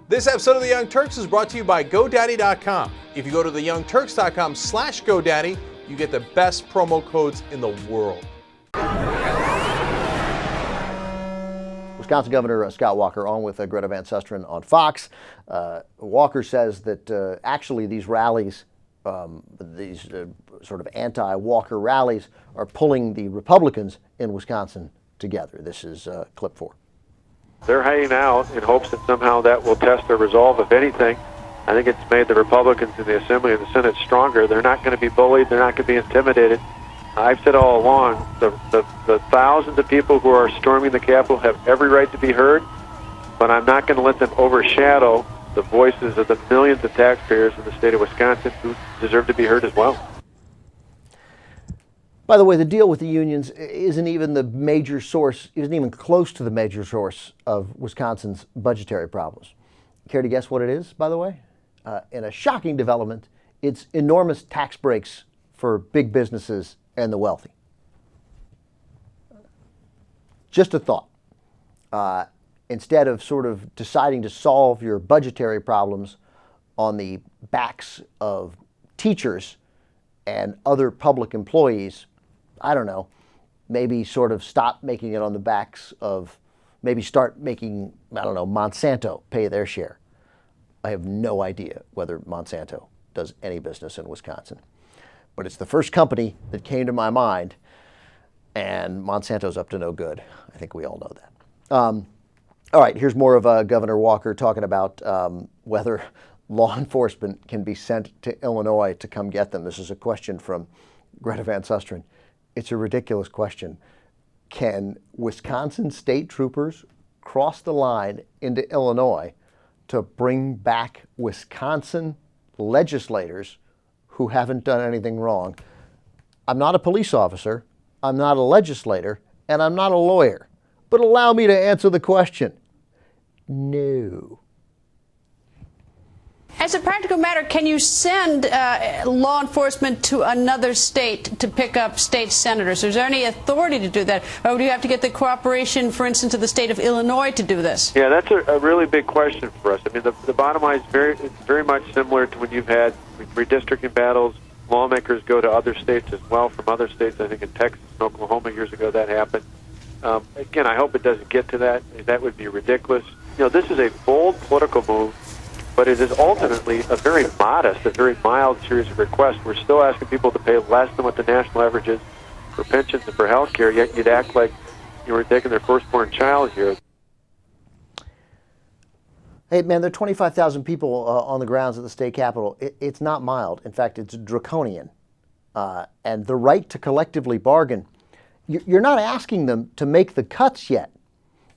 This episode of The Young Turks is brought to you by GoDaddy.com. If you go to theyoungturks.com/GoDaddy, you get the best promo codes in the world. Wisconsin Governor Scott Walker on with Greta Van Susteren on Fox. Walker says that actually these rallies, these sort of anti-Walker rallies, are pulling the Republicans in Wisconsin together. This is clip 4. They're hanging out in hopes that somehow that will test their resolve. If anything, I think it's made the Republicans in the Assembly and the Senate stronger. They're not going to be bullied. They're not going to be intimidated. I've said all along, the thousands of people who are storming the Capitol have every right to be heard, but I'm not going to let them overshadow the voices of the millions of taxpayers in the state of Wisconsin who deserve to be heard as well. By the way, the deal with the unions isn't even the major source, isn't even close to the major source of Wisconsin's budgetary problems. Care to guess what it is, by the way? In a shocking development, it's enormous tax breaks for big businesses and the wealthy. Just a thought. Instead of sort of deciding to solve your budgetary problems on the backs of teachers and other public employees, I don't know, maybe sort of stop making it on the backs of, maybe start making, I don't know, Monsanto pay their share. I have no idea whether Monsanto does any business in Wisconsin. But it's the first company that came to my mind, and Monsanto's up to no good. I think we all know that. All right, here's more of Governor Walker talking about whether law enforcement can be sent to Illinois to come get them. This is a question from Greta Van Susteren. It's a ridiculous question. Can Wisconsin state troopers cross the line into Illinois to bring back Wisconsin legislators who haven't done anything wrong? I'm not a police officer, I'm not a legislator, and I'm not a lawyer. But allow me to answer the question. No. As a practical matter, can you send law enforcement to another state to pick up state senators? Is there any authority to do that? Or do you have to get the cooperation, for instance, of the state of Illinois to do this? Yeah, that's a really big question for us. I mean, the bottom line is very much similar to when you've had redistricting battles. Lawmakers go to other states as well from other states. I think in Texas and Oklahoma years ago that happened. Again, I hope it doesn't get to that. That would be ridiculous. You know, this is a bold political move, but it is ultimately a very modest, a very mild series of requests. We're still asking people to pay less than what the national average is for pensions and for health care, yet you'd act like you were taking their firstborn child here. Hey, man, there are 25,000 people on the grounds at the state capitol. It's not mild. In fact, it's draconian. And the right to collectively bargain, you're not asking them to make the cuts yet.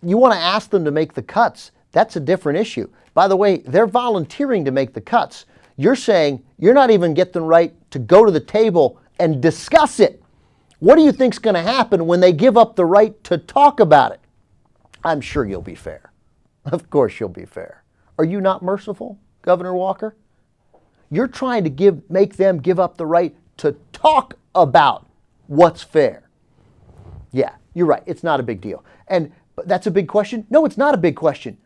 You want to ask them to make the cuts. That's a different issue. By the way, they're volunteering to make the cuts. You're saying you're not even getting the right to go to the table and discuss it. What do you think's going to happen when they give up the right to talk about it? I'm sure you'll be fair. Of course you'll be fair. Are you not merciful, Governor Walker? You're trying to make them give up the right to talk about what's fair. Yeah, you're right. It's not a big deal. And that's a big question? No, it's not a big question.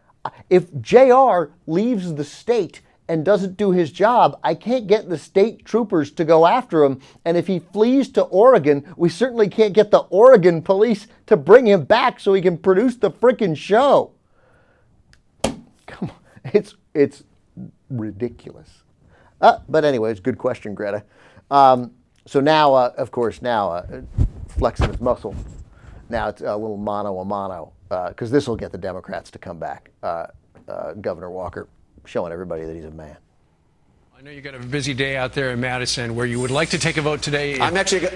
If JR leaves the state and doesn't do his job, I can't get the state troopers to go after him. And if he flees to Oregon, we certainly can't get the Oregon police to bring him back so he can produce the frickin' show. Come on. It's ridiculous. But anyway, it's a good question, Greta. So now, of course, flexing his muscle. Now it's a little mano a mano, because this will get the Democrats to come back. Governor Walker showing everybody that he's a man. I know you got a busy day out there in Madison where you would like to take a vote today. I'm actually...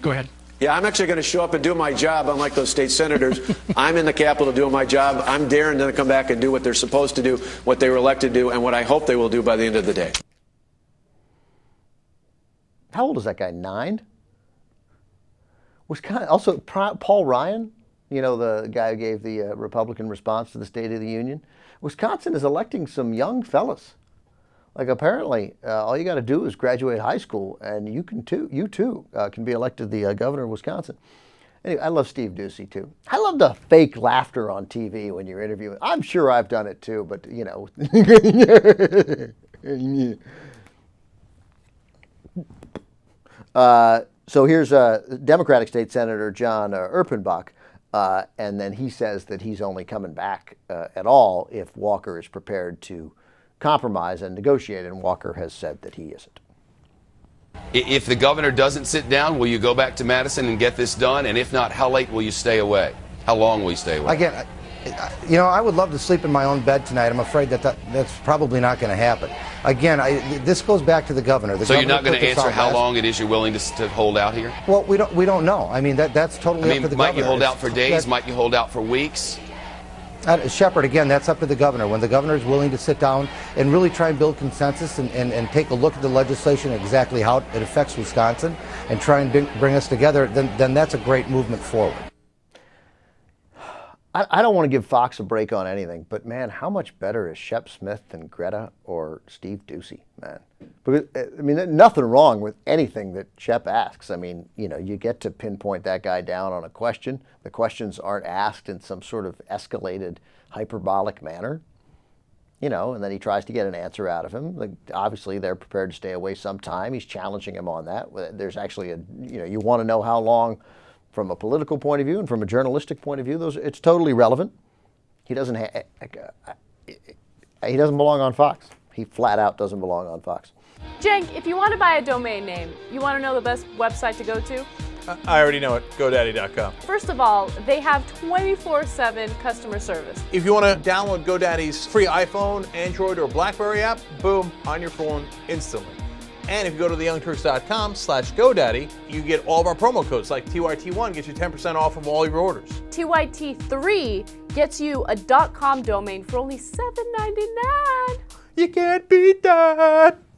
Go ahead. Yeah, I'm actually going to show up and do my job, unlike those state senators. I'm in the Capitol doing my job. I'm daring them to come back and do what they're supposed to do, what they were elected to do, and what I hope they will do by the end of the day. How old is that guy? 9? Also, Paul Ryan, you know, the guy who gave the Republican response to the State of the Union. Wisconsin is electing some young fellas. Like, apparently, all you got to do is graduate high school, and you too can be elected the governor of Wisconsin. Anyway, I love Steve Ducey too. I love the fake laughter on TV when you're interviewing. I'm sure I've done it too, but you know. So here's Democratic State Senator John Erpenbach, and then he says that he's only coming back at all if Walker is prepared to compromise and negotiate, and Walker has said that he isn't. If the governor doesn't sit down, will you go back to Madison and get this done? And if not, how late will you stay away? How long will you stay away? Again, you know, I would love to sleep in my own bed tonight. I'm afraid that's probably not going to happen. Again, this goes back to the governor. So you're not going to answer how long it is you're willing to hold out here? Well, we don't know. I mean, that's totally up to the governor. Might you hold out for days? Might you hold out for weeks? Shepard, again, that's up to the governor. When the governor is willing to sit down and really try and build consensus and take a look at the legislation, exactly how it affects Wisconsin, and try and bring us together, then that's a great movement forward. I don't want to give Fox a break on anything, but man, how much better is Shep Smith than Greta or Steve Ducey, man? Because, I mean, there's nothing wrong with anything that Shep asks. I mean, you know, you get to pinpoint that guy down on a question. The questions aren't asked in some sort of escalated, hyperbolic manner, you know, and then he tries to get an answer out of him. Like, obviously, they're prepared to stay away some time. He's challenging him on that. There's actually you want to know how long. From a political point of view and from a journalistic point of view, it's totally relevant. He doesn't belong on Fox. He flat out doesn't belong on Fox. Cenk, if you want to buy a domain name, you want to know the best website to go to? I already know it. GoDaddy.com. First of all, they have 24/7 customer service. If you want to download GoDaddy's free iPhone, Android, or BlackBerry app, boom, on your phone instantly. And if you go to theyoungturks.com/GoDaddy, you get all of our promo codes, like TYT1 gets you 10% off of all your orders. TYT3 gets you a .com domain for only $7.99. You can't beat that.